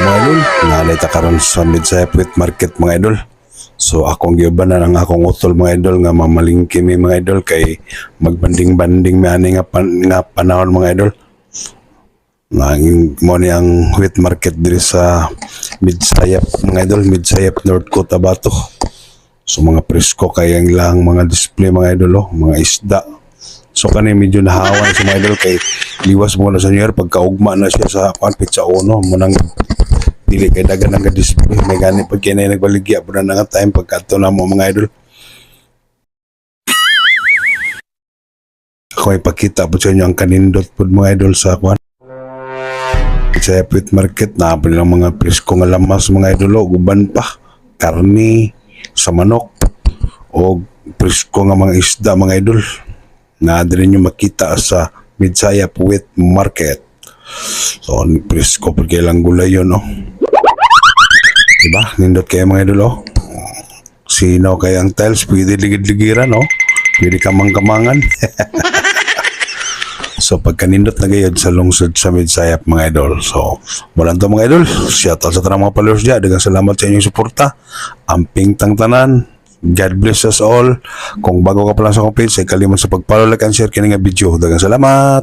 mga idol, nalita karon sa Midsayap Wheat Market mga idol. So akong giuban na ng akong utol mga idol nga mamalingki mi mga idol kay magbanding-banding mi ani nga panahon mga idol. Nanging mo ni ang wheat market diri sa Midsayap mga idol, Midsayap North Cotabato. So mga presko kay ang lang mga display mga idol, mga isda. So kani medyo nahawan sa mga idol kay liwas mo na sa New Year pagkaugma na siya sa pizza uno mo nang dili kay dagan ang display may gani pag kinay nagbaligya po na nga time pagkadto na mo mga idol. Ako ipakita po sa inyo ang kanindot po mga idol sa kwan sa Wheat Market na po lang mga presko nga lamas mga idol uban pa karni sa manok o presko nga mga isda mga idol na din nyo makita sa Midsayap Wheat Market. So, presko po kailang gulay yun, no? Diba? Nindot kayo mga idol, oh. Sino kaya ang tiles? Pwede ligid-ligiran, no? Pwede kamang-kamangan. So, pagka nindot na gayod sa lungsod sa Midsayap, mga idol. So, walang to mga idol. Shoutout sa tanang mga followers dyan. Dagang salamat sa inyong suporta. Amping tang tanan. God bless us all. Kung bago ka pa lang sa akong page, ay kalimut sa pag-follow, like, and share kini nga video. Dagang salamat.